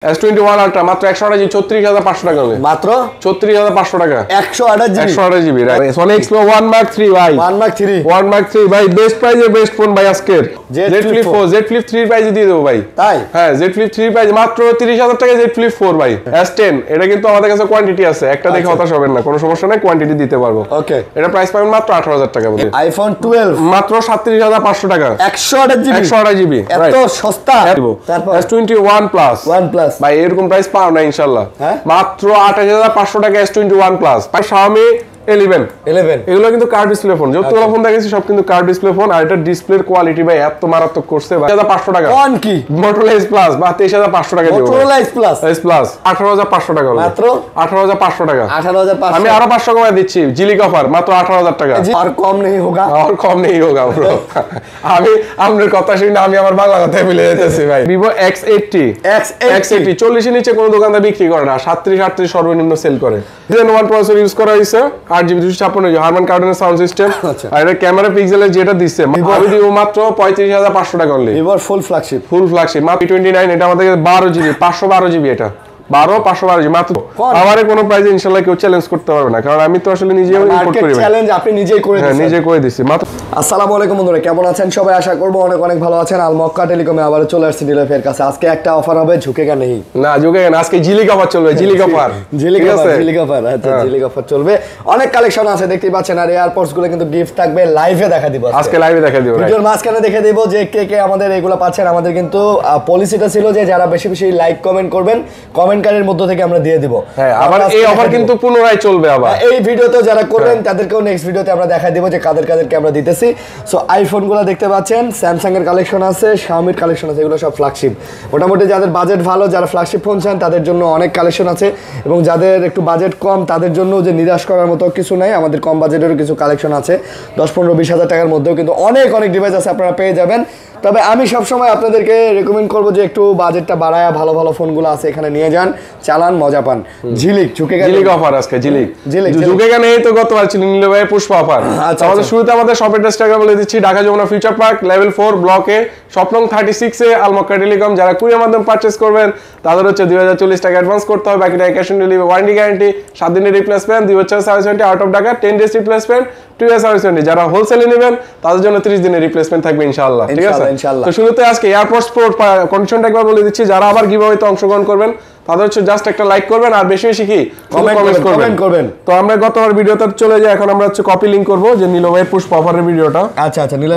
S21 Ultra মাত্র 128 34500 টাকা হলে মাত্র 34500 টাকা 128 GB right Sony Xperia 1 Mark 3 ভাই 1 Mark 3 ভাই বেস্ট প্রাইজে বেস্ট ফোন ভাই আজকের Z Flip 4 Z Flip 3 প্রাইজে দিয়ে দেব ভাই তাই হ্যাঁ Z Flip 3 প্রাইজে মাত্র 30000 টাকা Z Flip 4 ভাই S10 এটা কিন্তু আমাদের কাছে কোয়ান্টিটি আছে একটা দেখে হতাশ হবেন না কোনো সমস্যা নাই কোয়ান্টিটি দিতে পারবো ওকে এটা প্রাইস পাবেন মাত্র 18000 টাকা বলে iPhone 12 মাত্র 37500 টাকা 128 জিবি এত সস্তা তারপর S21 Plus ভাই এরকম প্রাইস পাও না ইনশাআল্লাহ মাত্র 28500 টাকা S21 Plus Xiaomi 11 এগুলো কিন্তু কার্ড ডিসপ্লে ফোন যতগুলো ফোন দেখেছি সব কিন্তু কার্ড ডিসপ্লে ফোন আর এটা ডিসপ্লের কোয়ালিটি ভাই এত মারাত্মক করছে ভাই 28500 টাকা কোন কি Motorola S Plus বা 23500 টাকা দিব Motorola S Plus 18500 টাকা মাত্র 18500 টাকা 18500 আমি আরো 500 কমায় দিচ্ছি জিলিক অফার মাত্র 18000 টাকা আর কম নেই হোগা আর কম নেই হোগা bro আমি আপনার কথা শুনে আমি আমার বাংলা কথায় মিলে যেতেছি ভাই Vivo X80 40 এর নিচে কোন দোকানদার বিক্রি করে না 37 সর্বনিম্ন সেল করে Zen 1 প্রসেসর ইউজ করা হয়েছে 8GB 256 হারমান কার্ডনের সাউন্ড সিস্টেম আর এর ক্যামেরা পিক্সেলের যেটা দিচ্ছে আমি দিব মাত্র 35500 টাকা অনলি Vivo ফুল ফ্ল্যাগশিপ মাত্র 29 এটা আমাদের 12GB 512GB এটা 512GB মাত্র আমারে কোনো প্রাইসে ইনশাআল্লাহ কেউ চ্যালেঞ্জ করতে পারবে না কারণ আমি তো আসলে নিজেই ইম্পোর্ট করি চ্যালেঞ্জ আপনি নিজেই করে দিয়েছেন নিজে করে দিছি মাত্র আসসালামু আলাইকুম বন্ধুরা কেমন আছেন সবাই আশা করব অনেক ভালো আছেন আল মক্কা টেলিকমে আবার চলে আসছে ডিলারের কাছে আজকে একটা অফার হবে ঝুঁকেগা নেই না ঝুঁকেগা না আজকে জিলিক অফার চলবে জিলিক অফার আচ্ছা জিলিক অফার চলবে অনেক কালেকশন আছে দেখতেই পাচ্ছেন আর এয়ারপডস গুলো কিন্তু গিফট থাকবে লাইভে দেখা দিব আজকে লাইভে দেখা দিব ভিডিওর মাঝখানে দেখে দেব যে কে আমাদের এগুলো পাচ্ছেন আমাদের কিন্তু পলিসিটা ছিল যে যারা বেশি লাইক কমেন্ট করবেন কমেন্টকারীর মধ্য থেকে আমরা দিয়ে দিব হ্যাঁ আবার এই অফার কিন্তু পুনরায় চলবে আবার এই ভিডিওতে যারা করবেন তাদেরকেও নেক্সট ভিডিওতে আমরা দেখাই দেব যে কাদেরকে আমরা দিতেছি সো আইফোনগুলো দেখতে পাচ্ছেন স্যামসাং এর কালেকশন আছে Xiaomi এর কালেকশন আছে এগুলো সব ফ্ল্যাগশিপ মোটামুটি যাদের বাজেট ভালো যারা ফ্ল্যাগশিপ ফোন চান তাদের জন্য অনেক কালেকশন আছে এবং যাদের একটু বাজেট কম তাদের জন্য যে নিরাশ করার মতো কিছু নাই আমাদের কম বাজেটেরও কিছু কালেকশন আছে 10-15-20 হাজার টাকার মধ্যেও কিন্তু অনেক ডিভাইস আছে আপনারা পেয়ে যাবেন তবে আমি সব সময় আপনাদেরকে রেকমেন্ড করব যে একটু বাজেটটা বাড়ায়া ভালো ফোনগুলো আছে এখানে নিয়ে যান চালান মজা পান জিলিক অফার আজকে ঝুঁকেগা নেই তো গতবার ছিল নীল ভাই পুষ্পা অফার আমাদের শুরুতে আমাদের শপ অ্যাড্রেসটা বলে দিচ্ছি Dhaka Jamuna future park level 4 ব্লকে শপ নং 36 এ আল মক্কা টেলিকম যারা কুরিয়ার মাধ্যমে পারচেজ করবেন তাদের হচ্ছে 2040 টাকা অ্যাডভান্স করতে হবে বাকিটা cash on delivery warranty guarantee 7 দিনের রিপ্লেসমেন্ট 2 বছর service warranty out of Dhaka 10 days replacement 2 year service warranty যারা হোলসেলে নেবেন তাদের জন্য 30 দিনের রিপ্লেসমেন্ট থাকবে ইনশাআল্লাহ ঠিক আছে তো শুরুতে আজকে এয়ারপডস প্রো কন্ডিশনটা একবার বলে দিচ্ছি যারা আবার গিভঅ্যাওয়েতে অংশগ্রহণ করবেন তাদের হচ্ছে জাস্ট একটা লাইক করবেন আর বেশি কি কমেন্ট করবেন তো আমরা গতবার ভিডিওতে চলে যাই এখন আমরা হচ্ছে কপি লিংক করব যে নীল ভাইয়ের পুষ্পা অফারের ভিডিওটা আচ্ছা নীল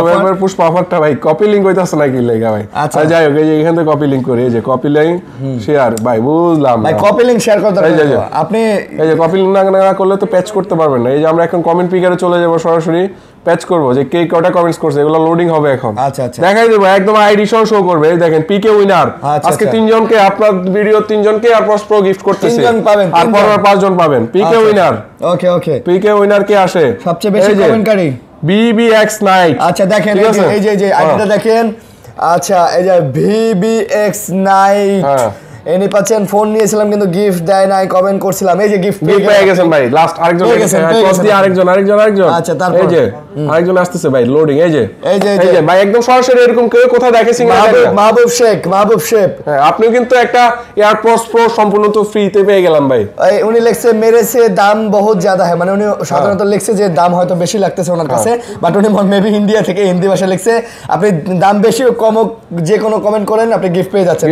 ভাইয়ের পুষ্পা অফারটা ভাই কপি লিংক হইতাছে নাকি লাগা ভাই আচ্ছা যাই হোক এই এখান থেকে কপি লিংক করি এই যে কপি লিংক শেয়ার ভাই বুঝলাম ভাই কপি লিংক শেয়ার করতে আপনি এই যে কপি লিংক না করলে তো প্যাচ করতে পারবেন না এই যে আমরা এখন কমেন্ট পিকারে চলে যাব সরাসরি প্যাচ করব যে কে কয়টা কমেন্টস করছে এগুলো লোডিং হবে এখন আচ্ছা দেখাই দেব একদম আইডি সহ শো করবে এই দেখেন পিকে উইনার আজকে 3 জনকে আপনার ভিডিও 3 জনকে এয়ারপডস প্রো গিফট করতেছি 3 জন পাবেন আর পরপর 5 জন পাবেন পিকে উইনার ওকে পিকে উইনার কে আসে সবচেয়ে বেশি কমেন্টকারী BBX নাইট আচ্ছা দেখেন এই যে আইডিটা দেখেন আচ্ছা এই যে BBX নাইট এনি পাচ্ছেন ফোন নিয়েছিলাম কিন্তু গিফট দেয় নাই কমেন্ট করছিলাম এই যে গিফট পেয়ে গেছেন ভাই লাস্ট আরেকজন ক্রস দিয়ে আরেকজন আচ্ছা তারপর এই যে আরেকজন আসতেছে ভাই লোডিং এই যে ভাই একদম সরাসরি এরকম কেউ কোথায় দেখেছি মাহবুব শেখ হ্যাঁ আপনিও কিন্তু একটা এয়ারপডস প্রো সম্পূর্ণ তো ফ্রিতে পেয়ে গেলাম ভাই উনি লিখছে মেরে সে দাম বহুত ज्यादा है মানে উনি সাধারণত লিখছে যে দাম হয়তো বেশি লাগতেছে ওনার কাছে বাট উনি মেবি ইন্ডিয়া থেকে হিন্দি ভাষা লিখছে আপনি দাম বেশি কম যে কোনো কমেন্ট করেন আপনি গিফট পেয়ে যাচ্ছেন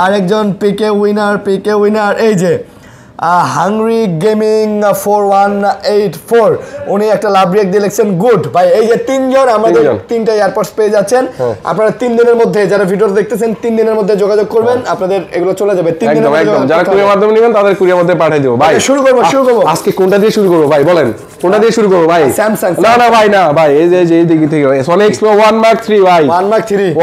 আরেকজন পিকে উইনার এই যে হাংরি গেমিং 4184 উনি একটা লাভ রিয়েক্ট দিয়ে লিখছেন গুড ভাই এই যে 3 জন আমাদের 3টা এয়ারপডস পেয়ে যাচ্ছেন আপনারা 3 দিনের মধ্যে যারা ভিডিও দেখতেছেন 3 দিনের মধ্যে যোগাযোগ করবেন আপনাদের এগুলো চলে যাবে 3 দিনের মধ্যে যারা কুরিয়ার মাধ্যমে নেবেন তাদের কুরিয়ার মধ্যে পাঠিয়ে দেব ভাই শুরু করব আজকে কোনটা দিয়ে শুরু করব ভাই বলেন কোনটা দিয়ে শুরু করব ভাই স্যামসাং না ভাই এই যে এই দিকে থেকে Sony Xperia 1 Mark 3 ভাই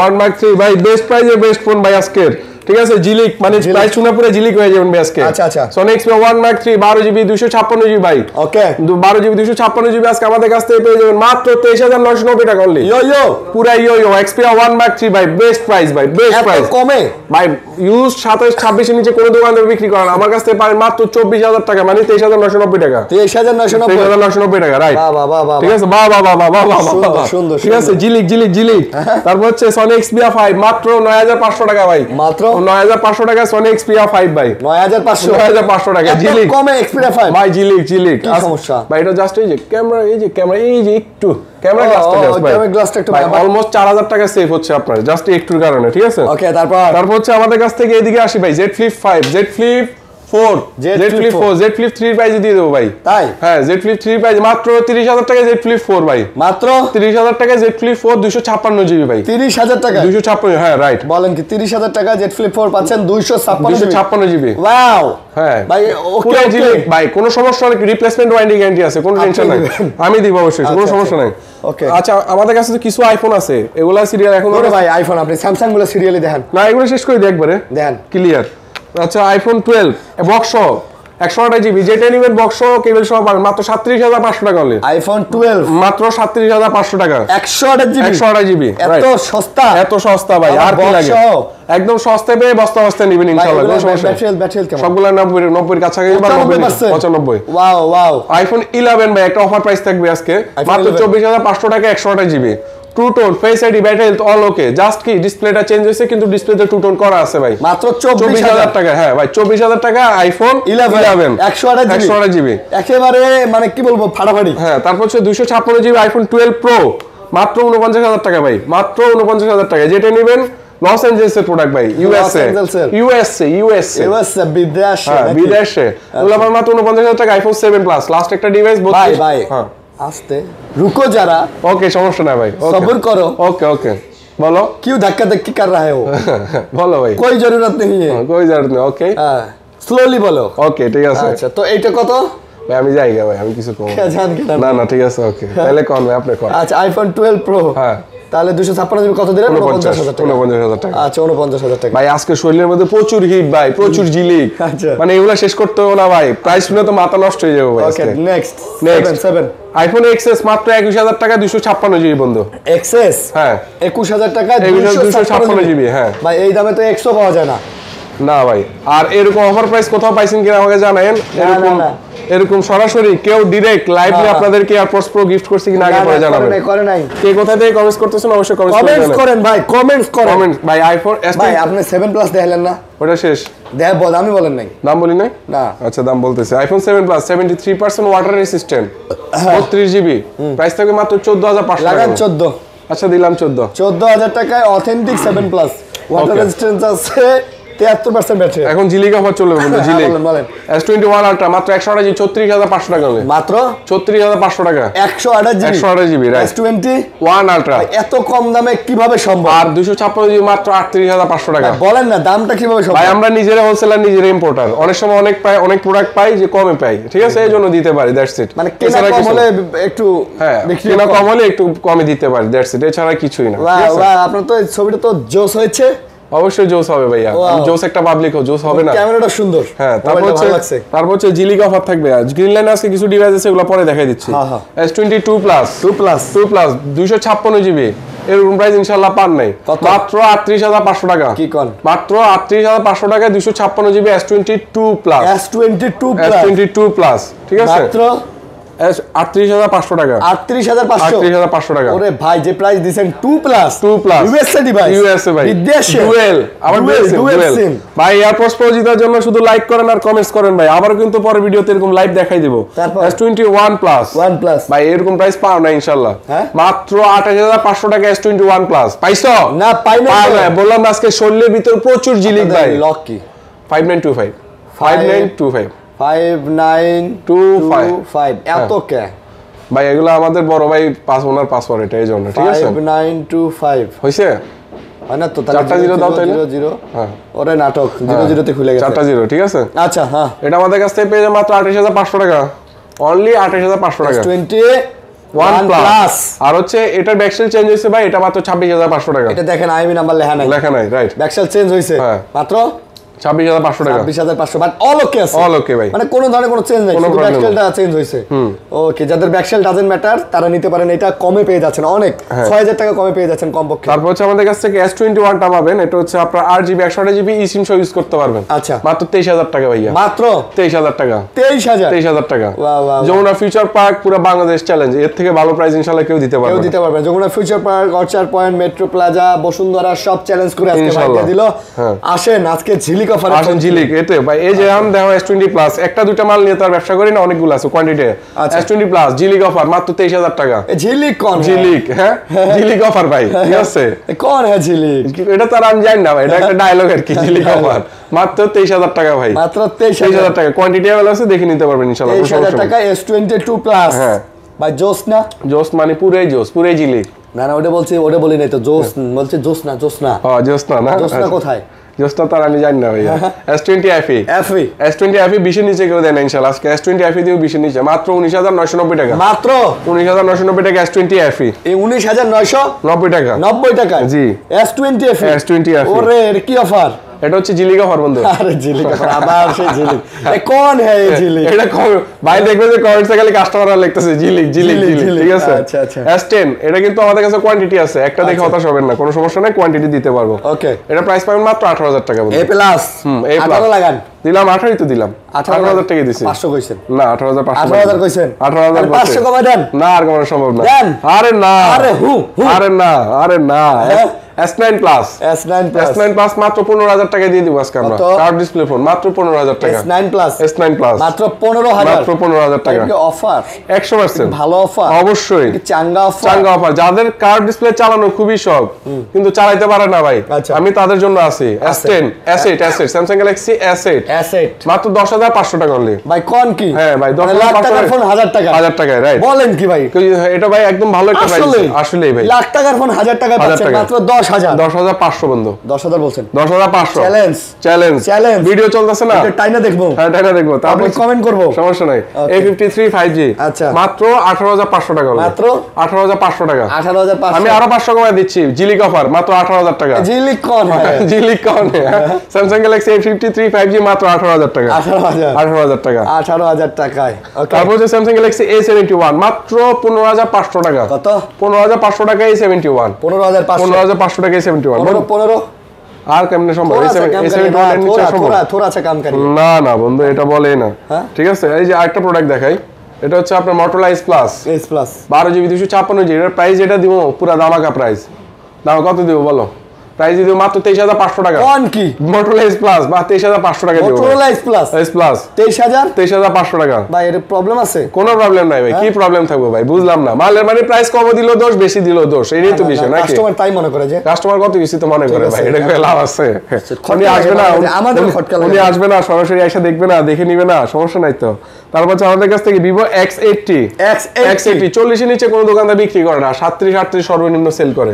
1 Mark 3 ভাই বেস্ট প্রাইজে বেস্ট ফোন ভাই আজকের ঠিক আছে জিলিক মানে প্রাইস শুনে পুরো জিলিক হয়ে যাবেন ভাই আজকে। আচ্ছা আচ্ছা Sony Xperia 1 Mark 3 12GB 256GB ভাই। ওকে 12GB 256GB আজকে আমাদের কাছ থেকে পেয়ে যাবেন মাত্র 23990 টাকা অনলি। ইয়ো পুরা ইয়ো Xperia 1 Mark 3 ভাই বেস্ট প্রাইস ভাই বেস্ট প্রাইস কমে ভাই ইউজ 27 26 এর নিচে কোন দোকানে বিক্রি করেন আমার কাছ থেকে পাবেন মাত্র 24000 টাকা মানে 23990 টাকা 23990 টাকা রাইট বাহ ঠিক আছে বাহ সুন্দর ঠিক আছে জিলিক তারপর হচ্ছে Sony Xperia 5 মাত্র 9500 টাকা ভাই মাত্র 9500 টাকা Sony Xperia 5 ভাই 9500 টাকা জিলিক কমে Xperia 5 ভাই জিলিক কি সমস্যা ভাই এটা জাস্ট এই যে ক্যামেরা এই যে একটু ক্যামেরা গ্লাসটা একটু ভাই অলমোস্ট 4000 টাকা সেভ হচ্ছে আপনার জাস্ট একটুর কারণে ঠিক আছে ওকে তারপর হচ্ছে আমাদের কাছ থেকে এদিকে আসি ভাই Z Flip 5 Z Flip 4 Z Flip 3 প্রাইসে দিয়ে দেবো ভাই তাই হ্যাঁ Z Flip 3 প্রাইস মাত্র 30000 টাকা Z Flip 4 ভাই মাত্র 30000 টাকা Z Flip 4 256GB ভাই 30000 টাকা 256 হ্যাঁ রাইট বলেন কি 30000 টাকা Z Flip 4 পাচ্ছেন 256GB ওয়াও হ্যাঁ ভাই ওকে ভাই কোনো সমস্যা নেই রিপ্লেসমেন্ট ওয়ারেন্টি গ্যারান্টি আছে কোনো টেনশন নাই আমি দিব অবশ্যই কোনো সমস্যা নাই ওকে আচ্ছা আমাদের কাছে তো কিছু আইফোন আছে এগুলা সিরিয়াল এখন ভাই আইফোন আপনি স্যামসাং গুলো সিরিয়ালি দেখেন না এগুলো শেষ করে দিই একবারে দেখেন ক্লিয়ার আচ্ছা আইফোন 12 বক্স 128GB যেটা নিবেন বক্স কেবল সহ পাবেন মাত্র 37500 টাকা হলে আইফোন 12 মাত্র 37500 টাকা 128GB এত সস্তা ভাই আর কি লাগে একদম সস্তায় পেয়ে বস্তা নেবেন ইনশাআল্লাহ কোনো সমস্যা ব্যাটারি কেমন সবগুলা 90 এর কাছাকাছি বা 95 ওয়াও আইফোন 11 ভাই একটা অফার প্রাইস থাকবে আজকে মাত্র 24500 টাকা 128GB two tone face ID battery health all okay just কি ডিসপ্লেটা চেঞ্জ হয়েছে কিন্তু ডিসপ্লেতে টু টোন করা আছে ভাই মাত্র 24000 টাকা হ্যাঁ ভাই 24000 টাকা আইফোন 11 128GB একেবারে মানে কি বলবো ফাটাফাটি হ্যাঁ তারপর হচ্ছে 256GB আইফোন 12 প্রো মাত্র 49000 টাকা ভাই মাত্র 49000 টাকা যেটা নেবেন লস অ্যাঞ্জেলেসের প্রোডাক্ট ভাই ইউএসএ বিদেশে ওগুলো আমার মাত্র 49000 টাকা আইফোন 7 প্লাস লাস্ট একটা ডিভাইস ভাই হ্যাঁ আস্তে रुको जरा ओके समस्या ना भाई सब्र करो ओके बोलो क्यों धक्का धक्की कर रहे हो बोलो भाई कोई जरूरत नहीं है कोई जरूरत नहीं ओके स्लोली बोलो ओके ठीक है अच्छा तो এইটা কত ভাই আমি যাইগা ভাই আমি কিছু কম জান কি না ঠিক আছে ওকে তাহলে কোন ভাই আপনি কোন আচ্ছা আইফোন 12 প্রো হ্যাঁ তাহলে 256 কত দিলেন 49000 টাকা 49000 টাকা আচ্ছা 49000 টাকা ভাই আজকে শরীরের মধ্যে প্রচুর হিট ভাই প্রচুর জিলিক মানে এগুলা শেষ করতে হবে না ভাই প্রাইস শুনে তো মাথা নষ্ট হয়ে যাবে ভাই ওকে নেক্সট 7 আইফোন এক্সএস মাত্র 21000 টাকা 256GB বন্ধু এক্সএস হ্যাঁ 21000 টাকা 256GB হ্যাঁ ভাই এই দামে তো 100 পাওয়া যায় না ভাই আর এরকম অফার প্রাইস কোথাও পাইছেন কিনা আমাকে জানাবেন এরকম সরাসরি কেউ ডাইরেক্ট লাইভলি আপনাদেরকে এয়ারপডস প্রো গিফট করছে কিনা আগে পরে জানাবেন করে নাই কে কোথা থেকে কমেন্টস করতেছেন অবশ্যই কমেন্টস করেন ভাই কমেন্টস করেন ভাই আইফোন ভাই আপনি 7 প্লাস দেখালেন না ওটা শেষ আমি বলেন নাই দাম বলি নাই না আচ্ছা দাম বলতেছে iPhone 7 plus 73% water resistant 32GB price থাকবে মাত্র 14500 টাকা লাগান 14 আচ্ছা দিলাম 14000 টাকায় অথেন্টিক 7 প্লাস ওয়াটার রেজিস্ট্যান্স আছে 73% ব্যাটারি এখন জিলিক অফার চলে বন্ধু জিলিক S21 আলট্রা মাত্র 128GB 34500 টাকা হলে মাত্র 34500 টাকা 128GB S21 আলট্রা এত কম দামে কিভাবে সম্ভব আর 256GB মাত্র 38500 টাকা বলেন না দামটা কিভাবে সম্ভব ভাই আমরা নিজেরা হোলসেলার নিজেরা ইম্পোর্টার অনেক সময় অনেক প্রোডাক্ট পাই যে কমে পাই ঠিক আছে এইজন্য দিতে পারি দ্যাটস ইট মানে কেনা কম হলে একটু হ্যাঁ কেনা কম হলে একটু কমে দিতে পারি দ্যাটস ইট এছাড়া কিছুই না বাহ আপনার তো ছবিটা তো জোস হয়েছে অবশ্যই জোস হবে ভাইয়া জোস একটা পাবলিক জোস হবে না ক্যামেরাটা সুন্দর হ্যাঁ তারপর হচ্ছে জিলিক অফার থাকবে গ্রিন লাইন আজকে কিছু ডিভাইস আছে এগুলো পরে দেখাই দিচ্ছি S22 প্লাস 256GB এরকম প্রাইস ইনশাআল্লাহ পান নাই মাত্র 38500 টাকা কি কোন মাত্র 38500 টাকায় 256GB S22 plus S22 plus ঠিক আছে মাত্র 38500 টাকা 38500 টাকা ওরে ভাই যে প্রাইস দিবেন 2 প্লাস ইউএসএ ডিভাইস ইউএসএ ভাই বিদেশে ডুয়েল আবার ডুয়েল ভাই এয়ারপডস প্রো জিতার জন্য শুধু লাইক করেন আর কমেন্টস করেন ভাই আবার কিন্তু পরের ভিডিওতে এরকম লাইভ দেখাই দিব S21 প্লাস ভাই এরকম প্রাইস পাও না ইনশাআল্লাহ মাত্র 28500 টাকা S21 প্লাস পাইছো না পাই না বললাম আজকে শরীরের ভিতর প্রচুর জিলিক ভাই লক কি 5925 5925 এত কে ভাই এগুলো আমাদের বড় ভাই ওনার পাসওয়ার্ড এটা এই জন্য ঠিক আছে 5925 হইছে হয় না তো তাহলে 4টা 0 দাও তাইলে 0 হ্যাঁ ওরে নাটক 00 তে খুলে গেছে 4টা 0 ঠিক আছে আচ্ছা হ্যাঁ এটা আমাদের কাছ থেকে পেয়ে যায় মাত্র 28500 টাকা অনলি 28500 টাকা OnePlus আর হচ্ছে এটার ব্যাকসেল চেঞ্জ হইছে ভাই, এটা মাত্র 26500 টাকা। এটা দেখেন আইএমই নাম্বার লেখা নাই, রাইট, ব্যাকসেল চেঞ্জ হইছে মাত্র 26500 টাকা, 26500, বাট অল ওকে আছে, অল ওকে ভাই, মানে কোনো ধরনের কোনো চেঞ্জ নাই, শুধু ব্যাকসেলটা চেঞ্জ হইছে। ওকে, যাদের ব্যাকসেল ডাজন্ট ম্যাটার তারা নিতে পারেন, এটা কমে পেয়ে যাচ্ছেন, অনেক 6000 টাকা কমে পেয়ে যাচ্ছেন কমপক্ষে। তারপর হচ্ছে আমাদের কাছ থেকে S21 টা পাবেন, এটা হচ্ছে আপনার 8GB 128GB eSIM সহ ইউজ করতে পারবেন। আচ্ছা, মাত্র 23000 টাকা ভাইয়া, মাত্র 23000 টাকা, 23000 টাকা। যমুনা ফিউচার পার্ক পুরো বাংলাদেশ চ্যালেঞ্জ, এর থেকে ভালো প্রাইস ইনশাআল্লাহ কেউ দিতে পারবে না। Jamuna future park, orchard point, metro plaza, Bashundhara সব চ্যালেঞ্জ করে আজকে ভাইয়া দিল। আসেন আজকে ঝিলিক অফারে, আসেন ঝিলিক এতে ভাই। এই যে আমি দেখো S20 প্লাস, একটা দুইটা মাল নিয়ে তার ব্যবসা করি না, অনেকগুলো আছে কোয়ান্টিটি। S20 প্লাস ঝিলিক অফার মাত্র 23000 টাকা। ঝিলিক কোন? ঝিলিক, হ্যাঁ ঝিলিক অফার ভাই, ঠিক আছে? কোন হ্যাঁ ঝিলিক? এটা তো আমি জানি না ভাই, এটা একটা ডায়লগ আর কি। ঝিলিক অফার মাত্র 23000 টাকা ভাই, মাত্র 23000 টাকা। কোয়ান্টিটি अवेलेबल আছে, দেখে নিতে পারবেন ইনশাআল্লাহ। 23000 টাকা S22 প্লাস। হ্যাঁ ভাই, জোস না? জোস মানে পুরাই জোস, পুরাই ঝিলিক। না না, ওটা বলছি, ওটা বলি নাই তো, জোস বলছে, জোস না, জোস না। হ্যাঁ জোস না, না জোস না কোথায়? জোসটা তার আমি জানি না ভাইয়া। S20 FE, S20 FE 20 এর নিচে করে দেন ইনশাআল্লাহ। আজকে S20 FE দিও 20 এর নিচে, মাত্র 19990 টাকা, মাত্র 19990 টাকা S20 FE। এই 19990 টাকা, 90 টাকা জি। S20 FE, S20 FE। ওরে এর কি অফার? এটা হচ্ছে ঝিলিক অফার বন্ধু। আরে ঝিলিক অফার, আবার সেই ঝিলিক। এ কোন है ये ঝিলিক? এটা কোন ভাই? দেখবে যে কমেন্টসে খালি কাস্টমাররা লিখতেছে ঝিলিক ঝিলিক ঝিলিক, ঠিক আছে? আচ্ছা আচ্ছা। S10 এটা কিন্তু আমাদের কাছে কোয়ান্টিটি আছে, একটা দেখে হতাশ হবেন না, কোনো সমস্যা নাই, কোয়ান্টিটি দিতে পারবো। ওকে, এটা প্রাইস পাবেন মাত্র 18000 টাকা বন্ধু। A প্লাস, A প্লাস 18 লাগান, দিলাম 18ই তো দিলাম, 18000 টাকা দিছি। 500 কইছেন না? 18500, 18000 কইছেন, 18000 500 কমাই দেন না, আর কমানো সম্ভব না। আরে না, আরে আরে না, আরে না। S9 plus, S9 plus, S9 plus মাত্র 15000 টাকা দিয়ে দিব আজকে আমরা। কার্ভ ডিসপ্লে ফোন মাত্র 15000 টাকা। S9 প্লাস, S9 প্লাস মাত্র 15000, মাত্র 15000 টাকা। এটা অফার 100%, ভালো অফার, অবশ্যই চাঙ্গা অফার, চাঙ্গা অফার। যাদের কার্ভ ডিসপ্লে চালানো খুবই শখ কিন্তু চালাতে পারে না ভাই, আমি তাদের জন্য আছি। S10, S8, S8 Samsung Galaxy S8, S8 মাত্র 10500 টাকা অনলি ভাই। কোন কি? হ্যাঁ ভাই, 10500 টাকার ফোন 1000 টাকা, 1000 টাকায়, রাইট? বলেন কি ভাই? এটা ভাই একদম ভালো একটা প্রাইস, আসলেই ভাই। লাখ টাকার ফোন 1000 টাকায় পাচ্ছেন মাত্র 10500 বন্ধু। 10500 বলছেন? 10500 চ্যালেঞ্জ, চ্যালেঞ্জ, চ্যালেঞ্জ। ভিডিও চলতেছে না? এটা টাইনা দেখবো, হ্যাঁ টাইনা দেখবো, তারপর কমেন্ট করব, সমস্যা নাই। A53 5G আচ্ছা মাত্র 18500 টাকা, মাত্র 18500 টাকা, 18500। আমি আরো 500 কমায় দিচ্ছি, ঝিলিক অফার মাত্র 18000 টাকা। ঝিলিক কোন? ঝিলিক কোন? Samsung Galaxy A53 5G মাত্র 18000 টাকা, 18000 টাকা, 18000 টাকায়। ওকে, তারপর যে Samsung Galaxy A71 মাত্র 15500 টাকা। কত? 15500 টাকা A71, 15500 টাকা A71। 15 আর কেমনে সম্ভব? A71 এর নিচে সম্ভব? থোড়া আছে কাম করি না না বন্ধু, এটা বলেই না, ঠিক আছে? এই যে আরেকটা প্রোডাক্ট দেখাই, এটা হচ্ছে আপনার Motorola S Plus, S Plus 12GB 256GB। এর প্রাইস যেটা দিব পুরো ধামাকা প্রাইস। দাম কত দিব বলো? প্রাইস দিব মাত্র 23500 টাকা। কোন কি? Motorola S Plus বা 23500 টাকা দিব। Motorola S Plus, S Plus 23500 টাকা। ভাই এর প্রবলেম আছে? কোনো প্রবলেম নাই ভাই, কি প্রবলেম থাকবে ভাই? বুঝলাম না। মালের মানে প্রাইস কম দিল দোষ, বেশি দিল দোষ, এটাই তো বিষয় নাকি? কাস্টমার তাই মনে করে, যে কাস্টমার কত কিছু তো মনে করে ভাই, এটা কি লাভ আছে? উনি আসবে না, আমাদের খটকা লাগে, উনি আসবে না, সরাসরি এসে দেখবে না, দেখে নিবে না, সমস্যা নাই তো। তারপর আমাদের কাছ থেকে Vivo X80, X80 40 এর নিচে কোনো দোকানদার বিক্রি করে না, 37 38 সর্বনিম্ন সেল করে।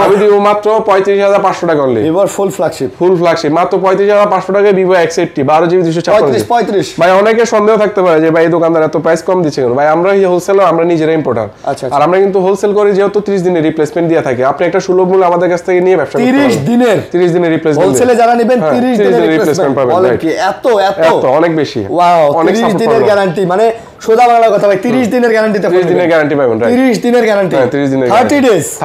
আমি দিব মাত্র 35500 টাকা অনলি। Vivo ফুল ফ্ল্যাগশিপ, ফুল ফ্ল্যাগশিপ মাত্র 35500 টাকায় Vivo X80 12GB 256। 35 ভাই, অনেকে সন্দেহ থাকতে পারে যে ভাই এই দোকানদার এত প্রাইস কম দিচ্ছে কেন? ভাই আমরা হোলসেলার, আমরা নিজেরা ইম্পোর্টার। আচ্ছা, আর আমরা কিন্তু হোলসেল করি যেহেতু 30 দিনের রিপ্লেসমেন্ট দিয়ে থাকি। আপনি একটা সুলভ মূল্যে আমাদের কাছ থেকে নিয়ে ব্যবসা করতে পারেন। 30 দিনের রিপ্লেসমেন্ট, হোলসেলে যারা নেবেন 30 দিনের রিপ্লেসমেন্ট পাবেন। বলেন কি? এত অনেক বেশি। ওয়াও, 30 দিনের গ্যারান্টি, মানে সোজা বাংলা কথা ভাই, 30 দিনের গ্যারান্টিতে 30 দিনের গ্যারান্টি পাবেন, রাইট? 30 দিনের গ্যারান্টি, হ্যাঁ 30 দিনের,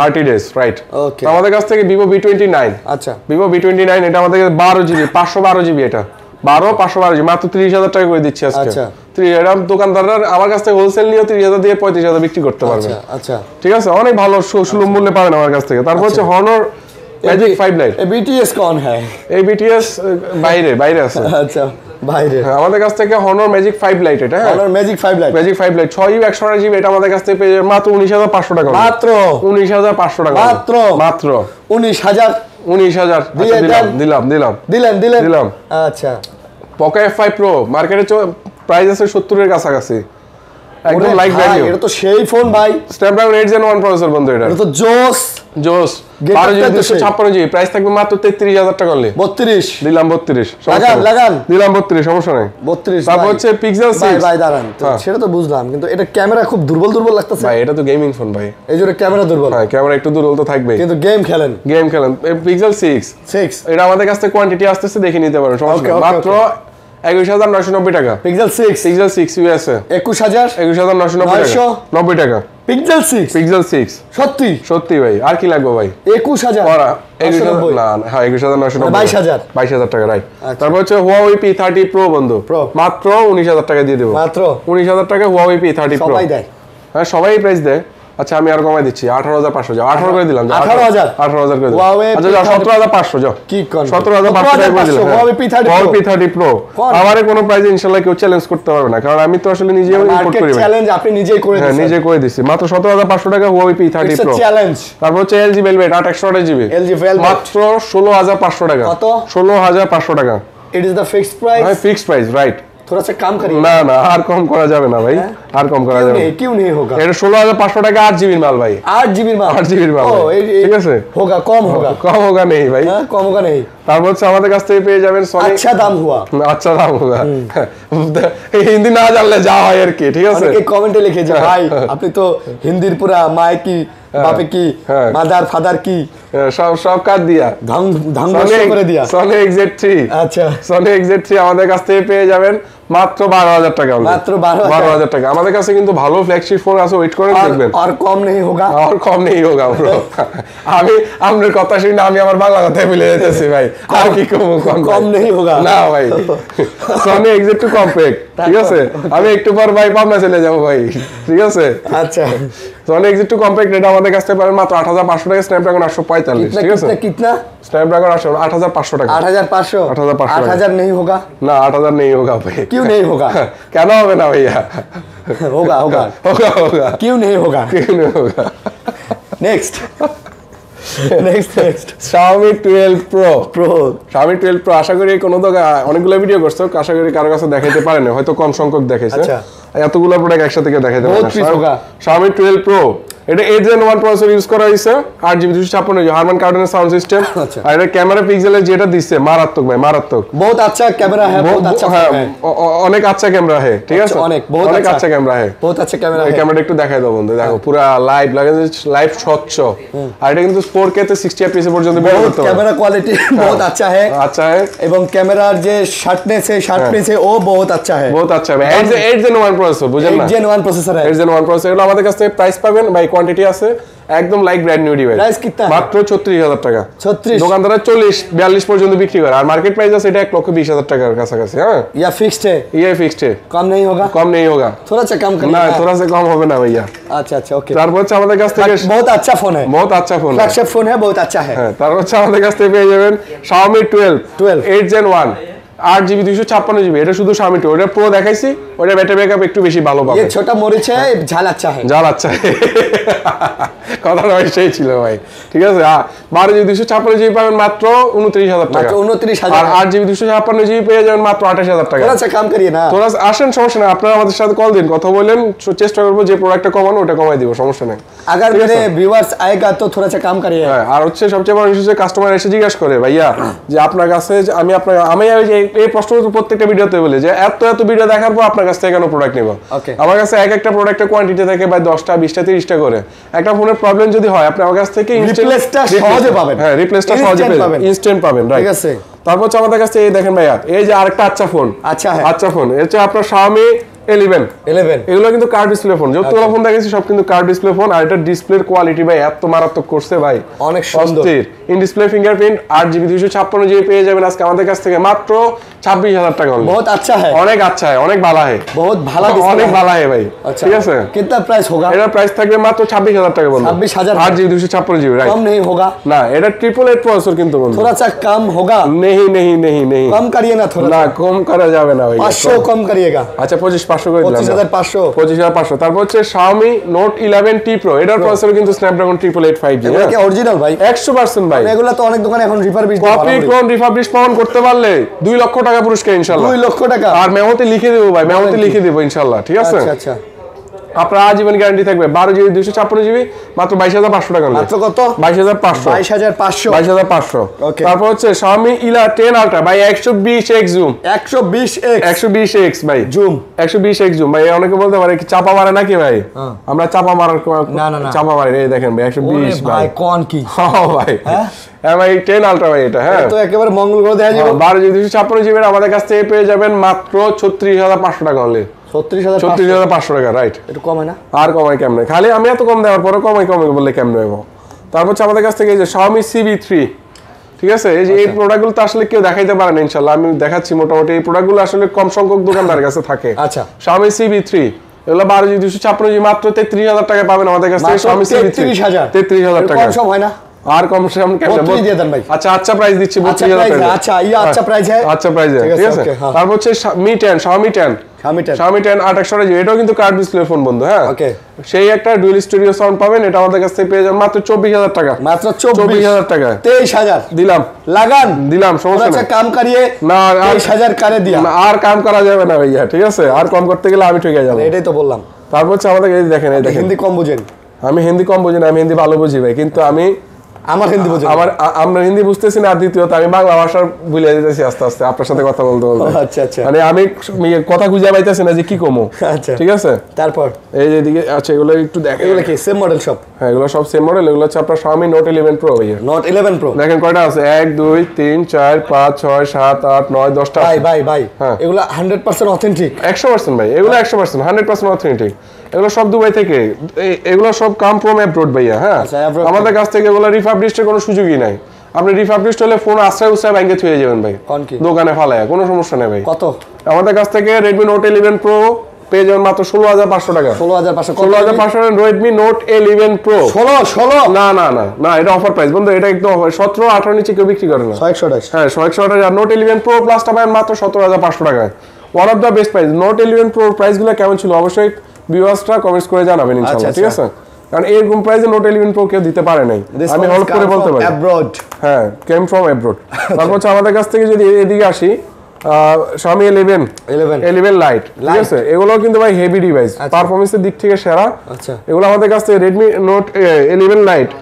30 ডেজ, রাইট? ওকে, আমাদের কাছ থেকে Vivo V29, আচ্ছা Vivo V29 এটা আমাদের 12GB 512GB, এটা 512GB মাত্র 30000 টাকা করে দিচ্ছি আজকে। আচ্ছা, 30 এরকম দোকানদাররা আমার কাছ থেকে হোলসেল নিয়ে 30000 দিয়ে 35000 বিক্রি করতে পারবে। আচ্ছা, ঠিক আছে, অনেক ভালো সুলভ মূল্যে পাবেন আমার কাছ থেকে। তারপর হচ্ছে Honor Magic 5 Lite। এই BTS কোন है? এই BTS বাইরে আছে। আচ্ছা, বাইরে। আমাদের কাছ থেকে Honor Magic 5 Lite, এটা Honor Magic 5 Lite, Magic 5 Lite 6GB 128GB, এটা আমাদের কাছ থেকে পেয়ে মাত্র 19500 টাকা, মাত্র 19500 টাকা, মাত্র 19000 দিলাম। আচ্ছা, Poco F5 Pro মার্কেটে প্রাইস আছে 70 এর কাছাকাছি, একদম লাইক ভ্যালু। এটা তো সেই ফোন ভাই, Snapdragon 8 Gen 1 প্রসেসর বন্ধু, এটা তো জোস। জোস 12 জিবি 256 জিবি প্রাইস থাকবে মাত্র 33000 টাকা অনলি। 32 দিলাম 32 লাগান দিলাম 32 সমস্যা নাই 32। তারপর হচ্ছে পিক্সেল 6 ভাই দাঁড়ান, সেটা তো বুঝলাম, কিন্তু এটা ক্যামেরা খুব দুর্বল লাগতেছে ভাই। এটা তো গেমিং ফোন ভাই, এই জন্য ক্যামেরা দুর্বল। হ্যাঁ ক্যামেরা একটু দুর্বল তো থাকবে, কিন্তু গেম খেলেন পিক্সেল 6 এটা আমাদের কাছে কোয়ান্টিটি আসতেছে, দেখে নিতে পারেন সমস্যা নেই। মাত্র 21990 টাকা পিক্সেল 6 ইউএসএ 21990 টাকা পিক্সেল 6 সত্যি ভাই। আর কি লাগবে ভাই? 21000 না হ্যাঁ 21990 22000 টাকা রাইট। তারপর হচ্ছে Huawei P30 Pro বন্ধু, মাত্র 19000 টাকা দিয়ে দেবো। মাত্র 19000 টাকা Huawei P30 Pro সবাই দেয়, হ্যাঁ সবাই প্রাইস দেয়। আচ্ছা আমি আর কমাই দিচ্ছি 18500 যাও, 18 করে দিলাম, 18000 করে দিলাম। আচ্ছা যাও 17500 যাও, কি কোন 17500 টাকা করে দিলাম। Huawei P30 Pro আমারে কোনো প্রাইসে ইনশাআল্লাহ কেউ চ্যালেঞ্জ করতে পারবে না, কারণ আমি তো আসলে নিজেই ইম্পোর্ট করি। চ্যালেঞ্জ আপনি নিজেই করে দিয়েছেন। হ্যাঁ নিজে করে দিছি, মাত্র 17500 টাকা Huawei P30 Pro চ্যালেঞ্জ। তারপর হচ্ছে LG Velvet 8128 GB মাত্র 16500 টাকা। কত? 16500 টাকা। It is the fixed price. হ্যাঁ ফিক্সড প্রাইস রাইট। थोड़ा सा कम करिए ना আর কম করা যাবে না ভাই, আর কম করা যাবে क्यों नहीं होगा? এটা 16500 টাকা 8 জিবির মাল ভাই, 8 জিবির মাল ঠিক আছে। होगा कम होगा नहीं भाई, कम होगा नहीं। তারপর হচ্ছে আমাদের কাছ থেকে পেয়ে যাবেন সনি। अच्छा दाम हुआ হিন্দি না জানলে যা হয় আর কি, ঠিক আছে। অনেকে কমেন্টে লিখেছে ভাই আপনি তো হিন্দির পুরা মায় কি বাপে কি মাদার ফাদার কি সব কাট দিয়া ধ্বংস করে দিয়া। সনি XZ3 আচ্ছা সনি XZ3 আমাদের কাছ থেকে পেয়ে যাবেন মাত্র 12000 টাকা। মাত্র 12000 টাকা। আমাদের কাছে কিন্তু ভালো ফ্ল্যাগশিপ ফোন আছে, ওয়েট করেন দেখবেন। আর কম नहीं होगा, আর কম नहीं होगा ব্রো। আমি আপনার কথা শুনে আমি আমার বাংলা কথাই ভুলে যেতেছি ভাই, আর কি কম नहीं होगा না ভাই। সনি XZ2 কম্প্যাক্ট, ঠিক আছে। আমি একটু পর ভাই পাবনা চলে যাব ভাই, ঠিক আছে। আচ্ছা সনি XZ2 কম্প্যাক্ট এটা আমাদের কাছ থেকে পাবেন মাত্র 8500 টাকা, স্ন্যাপড্রাগন 845, ঠিক আছে। कितना स्नैपड्रैगन 8500 টাকা। 8500 नहीं होगा ना, 8000 नहीं होगा भाई। क्यों नहीं होगा? क्या ना होगा ना भैया? होगा क्यों नहीं होगा? Next Xiaomi 12 Pro Xiaomi 12 Pro আশা করি কোনো তো অনেকগুলো ভিডিও করছো, আশা করি কারো কাছে দেখাইতে পারে না, হয়তো কম সংখ্যক দেখাইছে। এতগুলো প্রোডাক্ট একসাথে দেখাইতে পারে না। Xiaomi 12 Pro এটা 8 Gen 1 প্রসেসর ইউজ করা হয়েছে, 8GB 256GB হারমান কার্ডনের সাউন্ড সিস্টেম। আর এটা ক্যামেরা পিক্সেলের যেটা দিচ্ছে মারাত্মক ভাই, মারাত্মক। बहुत अच्छा कैमरा है, बहुत अच्छा है, অনেক আচ্ছা ক্যামেরা है, ঠিক আছে। অনেক আচ্ছা ক্যামেরা है, बहुत अच्छा कैमरा है। ক্যামেরাটা একটু দেখাই দাও বন্ধু, দেখো পুরো লাইভ লাগে, লাইভ স্বচ্ছ। আর এটা কিন্তু 4K তে 60 fps পর্যন্ত বের করতে পারে। कैमरा क्वालिटी बहुत अच्छा है, এবং ক্যামেরার যে শার্পনেস है वो बहुत अच्छा है, बहुत अच्छा है। 8 Gen 1 প্রসেসর বুঝেন না, 8 Gen 1 প্রসেসর है, 8 Gen 1 প্রসেসর। এগুলো আমাদের কাছ থেকে প্রাইস পাবেন ভাই, কোয়ান্টিটি আছে একদম like brand new device. Price কিতনা? মাত্র 36000 টাকা। 36 দোকানদাররা 40-42 পর্যন্ত বিক্রি করে, আর মার্কেট প্রাইস আছে এটা 1,20,000 টাকার কাছাকাছি। হ্যাঁ या फिक्स्ड है? ये फिक्स्ड है, कम नहीं होगा? कम नहीं होगा, थोड़ा सा कम करिए ना, थोड़ा सा कम হবে না ভাইয়া। अच्छा ओके। তারপর হচ্ছে আমাদের কাছ থেকে बहुत अच्छा फोन है, बहुत अच्छा फोन है, फ्लैगशिप फोन है, बहुत अच्छा है। হ্যাঁ তারপর হচ্ছে আমাদের কাছ থেকে পেয়ে যাবেন Xiaomi 12 8 Gen 1 8GB 256GB। এটা শুধু Xiaomi 12, এটা Pro দেখাইছি, ওটা ব্যাটারি ব্যাকআপ একটু বেশি ভালো পাবে। ये छोटा मरीच है, झाल अच्छा है, झाल अच्छा है। কথাটা ভাই সেই ছিল ভাই, ঠিক আছে। 12GB 256GB পাবেন মাত্র 29000 টাকা, মাত্র 29000। আর 8GB 256GB পেয়ে যাবেন মাত্র 28000 টাকা। थोड़ा सा कम करिए ना, তোরা আসেন, সমস্যা না। আপনারা আমাদের সাথে কল দিন, কথা বলেন, চেষ্টা করব যে প্রোডাক্টটা কমানো ওটা কমাই দিব, সমস্যা নেই। अगर मेरे व्यूअर्स आएगा तो थोड़ा सा कम करिए। হ্যাঁ আর হচ্ছে সবচেয়ে বড় বিষয় যে কাস্টমার এসে জিজ্ঞাসা করে ভাইয়া যে আপনার কাছে আমি এই প্রশ্ন প্রত্যেকটা ভিডিওতে বলি যে এত ভিডিও দেখার পর আপনার কাছ থেকে কেন প্রোডাক্ট নিব। আমার কাছে একটা প্রোডাক্টের কোয়ান্টিটি থাকে ভাই 10টা 20টা 30টা করে। একটা ফোনের প্রবলেম যদি হয় আপনি আমার কাছ থেকে রিপ্লেসটা সহজে পাবেন, হ্যাঁ রিপ্লেসটা সহজে পাবেন, ইনস্ট্যান্ট পাবেন, রাইট। ঠিক আছে। তারপর হচ্ছে আমাদের কাছে এই দেখেন ভাইয়া, এই যে আরেকটা আচ্ছা ফোন, আচ্ছা ফোন হচ্ছে আপনার Xiaomi 11 এগুলো কিন্তু কার্ড ডিসপ্লে ফোন। যতগুলো ফোন দেখেছি সব কিন্তু কার্ড ডিসপ্লে ফোন, আর এটা ডিসপ্লের কোয়ালিটি ভাই এত মারাত্মক করছে ভাই, অনেক সুন্দর। In display fingerprint 8GB 256GB পেয়ে যাবেন আজকে আমাদের কাছ থেকে মাত্র 26000 টাকা। बहुत अच्छा है, অনেক আচ্ছা है, অনেক ভালো है, बहुत ভালো, অনেক ভালো है ভাই, ঠিক আছে। कितना प्राइस होगा? এটা প্রাইস থাকবে মাত্র 26000 টাকা বলুন। 26000 8GB 256GB, রাইট। कम नहीं होगा না, এটা 888 প্রসেসর কিন্তু বলুন। थोड़ा सा कम होगा? नहीं कम करिए ना, थोड़ा না কম করা যাবে না ভাই, 500 कम करिएगा। আচ্ছা 25500 করে দিলাম, 25500। তারপর হচ্ছে Xiaomi Note 11T Pro, এটার প্রসেসর কিন্তু Snapdragon 888 5G। এটা কি অরিজিনাল ভাই? 100% ভাই। এগুলা তো অনেক দোকানে এখন রিফারবিশ কপি ক্লোন রিফারবিশ পাউন করতে পারলে 2 লক্ষ টাকা পুরস্কার ইনশাআল্লাহ। 2 লক্ষ টাকা। আর মেমোতে লিখে দেব ভাই, মেমোতে লিখে দেব ইনশাআল্লাহ, ঠিক আছে। আচ্ছা আপনার আজীবন গ্যারান্টি থাকবে 12GB 256GB মাত্র 22500 টাকা। মাত্র কত? 22500। 22500। ওকে। তারপর হচ্ছে Xiaomi 10 Ultra ভাই 120x জুম। 120x ভাই জুম। 120x জুম ভাই। অনেকে বলতে পারে কি চাপা মারে নাকি ভাই? আমরা চাপা মারার না চাপা মারি। এই দেখেন ভাই 120 ভাই কোন কি? হ্যাঁ ভাই। হ্যাঁ ভাই 10 Ultra ভাই এটা। হ্যাঁ তো একেবারে মঙ্গল গ্রহ দেখা যাবে। 12GB 256GB আমাদের কাছ থেকে পেয়ে যাবেন মাত্র 36500 টাকা অনলি। 36500 টাকা রাইট। একটু কমে না? আর কমাই কেমনে? খালি আমি এত কম দেওয়ার পরে কমাই বললে কেমনে হইব? তারপর হচ্ছে আমাদের কাছ থেকে এই যে Xiaomi CB3, ঠিক আছে? এই যে এই প্রোডাক্টগুলো তো আসলে কেউ দেখাইতে পারে না ইনশাআল্লাহ। আমি দেখাচ্ছি মোটামুটি এই প্রোডাক্টগুলো আসলে কম সংখ্যক দোকানদারের কাছে থাকে। আচ্ছা। Xiaomi CB3 এগুলো 12GB 256GB মাত্র 33000 টাকা পাবেন আমাদের কাছ থেকে। Xiaomi CB3 33000 টাকা। কম সব হয় না? আর কম সম কেমনে দিয়ে দেন ভাই। আচ্ছা প্রাইস দিচ্ছি 32000 টাকা। আচ্ছা আচ্ছা প্রাইস है। আচ্ছা প্রাইস ঠিক আছে। তারপর হচ্ছে Xiaomi 10 28GB এটাও কিন্তু কার্ড ডিসপ্লে ফোন বন্ধু। হ্যাঁ ওকে। সেই একটা ডুয়াল স্টুডিও সাউন্ড পাবেন। এটা আমাদের কাছ থেকে পেয়ে যাবেন মাত্র 24000 টাকা। মাত্র 24000 টাকা। 23000 দিলাম। লাগান দিলাম সমস্যা নেই। কাম করিয়ে না 23000 করে দিয়া। না আর কাম করা যাবে না ভাইয়া, ঠিক আছে? আর কম করতে গেলে আমি ঠকে যাব। এটাই তো বললাম। তারপর হচ্ছে আমাদের এই দেখেন হিন্দি কম বুঝেন। আমি হিন্দি কম বুঝি না, আমি হিন্দি ভালো বুঝি ভাই। কিন্তু আমার হিন্দি বুঝেন। আমরা হিন্দি বুঝতেছি না। আর দ্বিতীয়ত আমি বাংলা ভাষা ভুলে যেতেছি আস্তে আস্তে আপনার সাথে কথা বলতে। আচ্ছা আচ্ছা। মানে আমি কথা খুঁজে পাইতেছি না যে কি কমো। আচ্ছা ঠিক আছে। তারপর এই যে এদিকে আচ্ছা এগুলো একটু দেখেন। এগুলো কি সেম মডেল সব? হ্যাঁ এগুলো সব সেম মডেল। এগুলো হচ্ছে আপনার Xiaomi Note 11 Pro ভাইয়া। Note 11 Pro দেখেন কয়টা আছে? 1 2 3 4 5 6 7 8 9 10টা। ভাই এগুলো 100% অথেন্টিক। 100% ভাই। এগুলো 100% 100% অথেন্টিক। এগুলো সব দুবাই থেকে। এগুলো সব কাম ফ্রম অ্যাব্রড ভাইয়া। হ্যাঁ আমাদের কাছ থেকে এগুলো রিফাবলিশডের কোনো সুযোগই নাই। আপনি রিফাবলিশড হলে ফোন আশ্রয় ব্যাংকে থুয়ে যাবেন ভাই, দোকানে ফালায়া, কোনো সমস্যা নেই ভাই। কত? আমাদের কাছ থেকে Redmi Note 11 Pro পেয়ে যাবেন মাত্র 16500 টাকা। 16500 Redmi Note 11 Pro। 16 না এটা অফার প্রাইস বন্ধু। এটা একদম 17 18 নিচে কেউ বিক্রি করে না। 128। হ্যাঁ 128। আর Note 11 Pro প্লাসটা পাবেন মাত্র 17500 টাকায়। One of the best price. Note 11 Pro প্রাইসগুলো কেমন ছিল অবশ্যই ভিউয়ার্সরা কমেন্টস করে জানাবেন ইনশাআল্লাহ, ঠিক আছে? কারণ এরকম প্রাইসে Note 11 Pro কেউ দিতে পারে নাই। আমি হেল্প করে বলতে পারি। হ্যাঁ কেম ফ্রম অ্যাব্রড। তারপর হচ্ছে আমাদের কাছ থেকে যদি এদিকে আসি Xiaomi 11 Lite, ঠিক আছে? এগুলো কিন্তু ভাই হেভি ডিভাইস, পারফরম্যান্সের দিক থেকে সেরা। আচ্ছা এগুলো আমাদের কাছ থেকে Redmi Note 11 Lite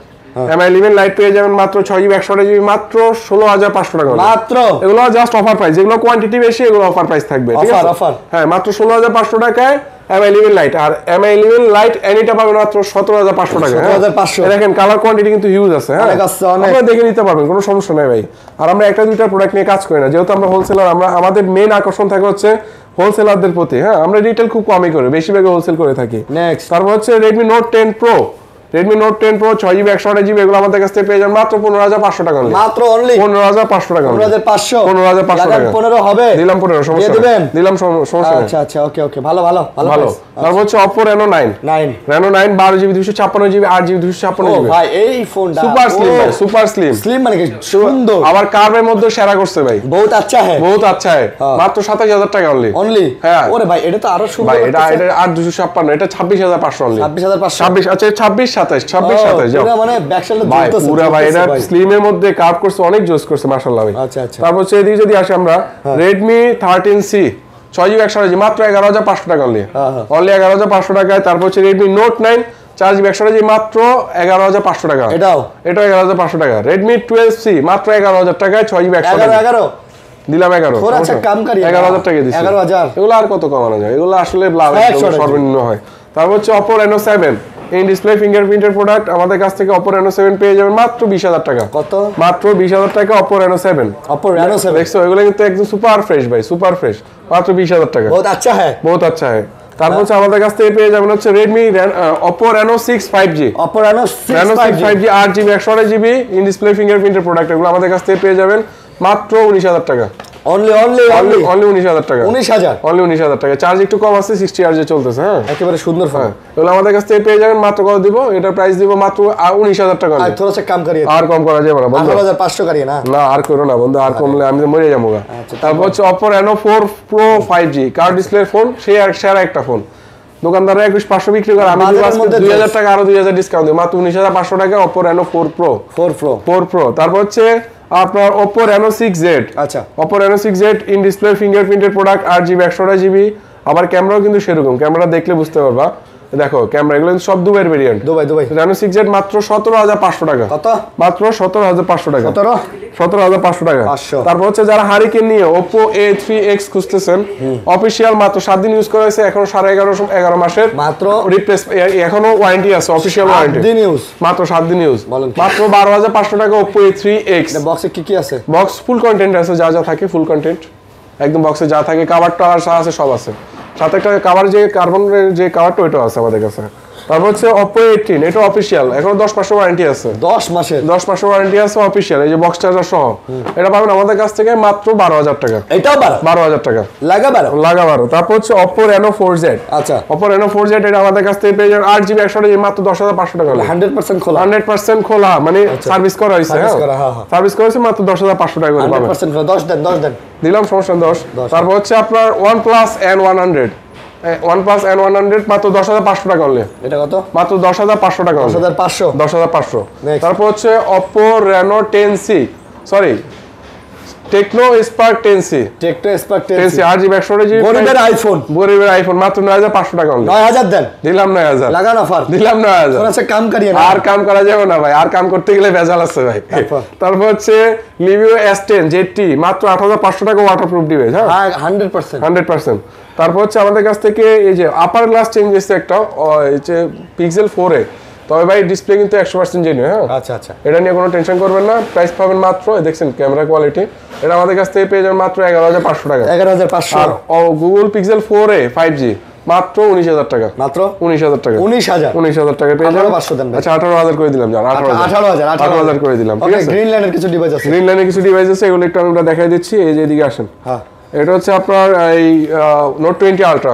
MI 11 Lite পেয়ে যাবেন মাত্র 6GB 128GB মাত্র 16500 টাকা মাত্র। এগুলো জাস্ট অফার প্রাইস। যেগুলো কোয়ান্টিটি বেশি এগুলো অফার প্রাইস থাকবে, ঠিক আছে? অফার হ্যাঁ মাত্র 16500 টাকায় MI 11 Lite। আর MI 11 Lite এনিটা পাবেন মাত্র 17500 টাকা। 17500। দেখেন কালার কোয়ান্টিটি কিন্তু হিউজ আছে। হ্যাঁ আপনারা দেখে নিতে পারবেন, কোনো সমস্যা নেই ভাই। আর আমরা একটা দুইটা প্রোডাক্ট নিয়ে কাজ করি না, যেহেতু আমরা হোলসেলার। আমাদের মেইন আকর্ষণ থাকে হচ্ছে হোলসেলারদের প্রতি। হ্যাঁ আমরা রিটেল খুব কমই করি, বেশিরভাগ হোলসেল করে থাকি। তারপর হচ্ছে Redmi Note 10 Pro 6GB 128GB এগুলো আমাদের কাছ থেকে পেয়ে যাবেন মাত্র 15500 টাকা। মাত্র অনলি 15500 টাকা। 15500 টাকা। 15 হবে? দিলাম 15 সমস্যা নেই। দিলাম সমস্যা নেই। আচ্ছা ওকে ভালো। তারপর হচ্ছে Oppo Reno 9 12GB 256GB 8GB 256GB। ভাই এই ফোনটা সুপার স্লিম ভাই, সুপার স্লিম মানে কি সুন্দর। আবার কার্ভের মধ্যে সেরা করছে ভাই। বহুত আচ্ছা है মাত্র 27000 টাকা অনলি। হ্যাঁ ওরে ভাই এটা তো আরো সুন্দর ভাই। এটা 8256 এটা 26500 অনলি। 26500 আচ্ছা 26 27 যাও। পুরো মানে ব্যাকশালে ভাই পুরো ভাই এটা স্লিমের মধ্যে কার্ভ করছে, অনেক জোস করছে মাশাআল্লাহ ভাই। আচ্ছা তারপর হচ্ছে এদিকে যদি আসি আমরা Redmi 13C 6GB 128GB মাত্র 11500 টাকা অনলি 11500 টাকায়। তারপর হচ্ছে Redmi Note 9 4GB 128GB মাত্র 11500 টাকা। এটাও 11500 টাকা। Redmi 12C মাত্র 11000 টাকায় 6GB 128GB দিলাম 11 11000 টাকা দিছি। 11000 এগুলো আর কত কমানো যায়? এগুলো আসলে সর্বনিম্ন হয়। তারপর হচ্ছে Oppo Reno 7 ইন ডিসপ্লে ফিঙ্গারপ্রিন্টের প্রোডাক্ট আমাদের কাছ থেকে Oppo Reno 7 পেয়ে যাবেন মাত্র 20000 টাকা। কত? মাত্র 20000 টাকা Oppo Reno 7। দেখছো এগুলো কিন্তু একদম সুপার ফ্রেশ ভাই, সুপার ফ্রেশ। মাত্র 20000 টাকা। বহুত আচ্ছা है। তারপর হচ্ছে আমাদের কাছ থেকে পেয়ে যাবেন হচ্ছে Redmi Oppo Reno 6 5G 5G 8GB 128GB in display ফিঙ্গারপ্রিন্টের প্রোডাক্ট। এগুলো আমাদের কাছ থেকে পেয়ে যাবেন মাত্র 19000 টাকা। অনলি 19000 টাকা। 19000 টাকা। চার্জ একটু কম আছে, 60 Hz চলতেছে। হ্যাঁ একেবারে সুন্দর ফোন। এগুলো আমাদের কাছ থেকে পেয়ে যাবেন মাত্র কত দিব? এটার প্রাইস দিব মাত্র 19000 টাকা। আর থোড়া সা কম করিয়ে। আর কম করা যাবে না বন্ধু। 18500 করিয়ে না। না আর করো না বন্ধু, আর কমলে আমি মরে যাবো। তারপর হচ্ছে Oppo Reno 4 Pro 5G curve display phone, সেরা একটা ফোন। দোকানদাররা 21500 বিক্রি করে, আমি 2000 টাকা আরো 2000 ডিসকাউন্ট দিই, মাত্র 19500 টাকা Oppo Reno 4 Pro। তারপর হচ্ছে আপনার Oppo Reno 6Z। আচ্ছা Oppo Reno 6Z in display ফিঙ্গারপ্রিন্টের প্রোডাক্ট 8GB 128GB। আবার ক্যামেরাও কিন্তু সেরকম, ক্যামেরা দেখলে বুঝতে পারবা দেখো ক্যামেরা এগুলো সব দুবাইয়ের ভেরিয়েন্ট। দুবাই Reno 6Z মাত্র 17,500 টাকা। কত? মাত্র 17,500 টাকা। 17,500 টাকা। তারপর হচ্ছে যারা হারিকেন নিয়ে Oppo A3X খুঁজতেছেন, অফিশিয়াল মাত্র 7 দিন ইউজ করা হয়েছে, এখন 11.5 মাসের মাত্র রিপ্লেস, এখনো ওয়ারেন্টি আছে, অফিশিয়াল ওয়ারেন্টি। 7 দিন ইউজ, মাত্র 7 দিন ইউজ, মাত্র 12,500 টাকা Oppo A3X। বক্সে কি আছে? বক্স ফুল কন্টেন্ট আছে, যা যা থাকে ফুল কন্টেন্ট একদম বক্সে যা থাকে, কভার টাওয়ার আছে, সব আছে, সাথে একটা কভার যে কার্বনের যে কভারটা ওইটাও আছে আমাদের কাছে। তারপর হচ্ছে Oppo A18, এটা অফিশিয়াল, এখন 10 মাসের ওয়ারেন্টি আছে। 10 মাসের ওয়ারেন্টি আছে অফিশিয়াল, এই যে বক্স চার্জার সহ। এটা পাবেন আমাদের কাছ থেকে মাত্র 12,000 টাকা। এটাও 12,000 টাকা, লাগা 12। তারপর হচ্ছে Oppo Reno 4Z। আচ্ছা, Oppo Reno 4Z এটা আমাদের কাছ থেকে পেয়ে যাবেন 8GB 128GB মাত্র 10,500 টাকা। 100% খোলা, 100% খোলা, মানে সার্ভিস করা হয়েছে। সার্ভিস করা হয়েছে মাত্র 10,500 টাকা করে পাবেন। 100% খোলা, 10 দেন দিলাম, সমস্যা 10। তারপর হচ্ছে আপনার OnePlus N100, OnePlus N100 মাত্র 10,500 টাকা হলে। এটা কত? মাত্র 10,500 টাকা। 10,500। তারপর হচ্ছে Oppo Reno 10C, sorry Tecno Spark 10C, 8GB 128GB গরিবের আইফোন মাত্র 9,500 টাকা হলে। 9,000 দেন, দিলাম 9,000, লাগান অফার, দিলাম 9,000। আচ্ছা, কাম করিয়ে না, আর কাম করা যাবে না ভাই, আর কাম করতে গেলে ভেজাল আছে ভাই। তারপর হচ্ছে Livio S10 ZT মাত্র 8,500 টাকা, ওয়াটারপ্রুফ ডিভাইস। হ্যাঁ, 100%। তারপর হচ্ছে আমাদের কাছ থেকে এই যে আপার গ্লাস চেঞ্জ হয়েছে একটা, এই যে Pixel 4 এ, তবে ভাই ডিসপ্লে কিন্তু 100% জেনুইন। হ্যাঁ, আচ্ছা, এটা নিয়ে কোনো টেনশন করবেন না। প্রাইস পাবেন মাত্র, দেখছেন ক্যামেরা কোয়ালিটি, এটা আমাদের কাছ থেকে পেয়ে যাবেন মাত্র 11,500 টাকা। 11,500। আর Google Pixel 4a 5G মাত্র 19,000 টাকা। মাত্র 19,000 টাকা। 19,000 টাকা পেয়ে যাবেন। আচ্ছা, 18,000 করে দিলাম, জান 18,000 করে দিলাম। ঠিক আছে, গ্রিন লাইনের কিছু ডিভাইস আছে, এগুলো একটু আমরা দেখাই দিচ্ছি। এই যে এদিকে আসেন। হ্যাঁ, এটা হচ্ছে আপনার এই Note 20 Ultra,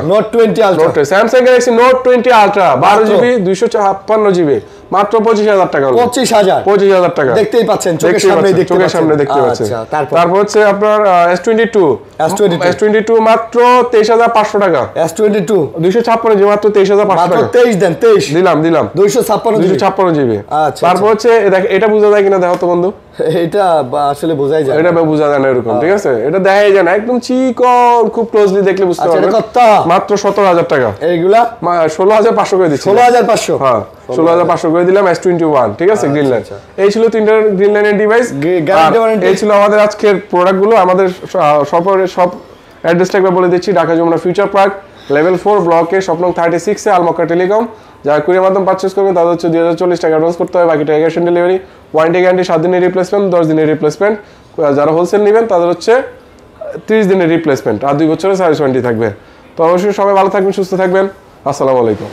Samsung Galaxy Note 20 Ultra 12GB 256GB মাত্র 25,000 টাকা। 25,000 টাকা, দেখতেই পাচ্ছেন, চোখের সামনে দেখতে পাচ্ছেন। তারপর হচ্ছে আপনার S22 মাত্র 23,500 টাকা। S22 256GB মাত্র 23,500 টাকা। 23 দেন, 23 দিলাম 256GB। আচ্ছা, তারপর হচ্ছে এটা বোঝা যায় কিনা দেখো তো বন্ধু। এটা আসলে বোঝাই যায়, এটা বোঝা যায় না এরকম। ঠিক আছে, এটা দেখাই যায় না, একদম চিকন, খুব ক্লোজলি দেখলে বুঝতে পারবেন। মাত্র 17,000 টাকা। এইগুলা 16,500 করে দিচ্ছি। 16,500, হ্যাঁ 16,500 করে দিলাম। S21, ঠিক আছে, গ্রিন লাইন। এই ছিল তিনটা গ্রিন লাইনের ডিভাইস। এই ছিল আমাদের আজকের প্রোডাক্ট গুলো। আমাদের সব অ্যাড্রেসটা একবার বলে দিচ্ছি। Dhaka Jamuna future park level 4 ব্লকে শপ নং 36 এ আলমক্কা টেলিকম। যারা কুরিয়ার মাধ্যমে পারচেজ করবেন তাদের হচ্ছে 2,040 টাকা অ্যাডভান্স করতে হবে, বাকিটা cash on delivery. Warranty guarantee 7 দিনের রিপ্লেসমেন্ট, 10 দিনের রিপ্লেসমেন্ট। যারা হোলসেল নেবেন তাদের হচ্ছে 30 দিনের রিপ্লেসমেন্ট, আর 2 বছরের সার্ভিস ওয়ারেন্টি থাকবে। তো অবশ্যই সবাই ভালো থাকবেন, সুস্থ থাকবেন। আসসালামু আলাইকুম।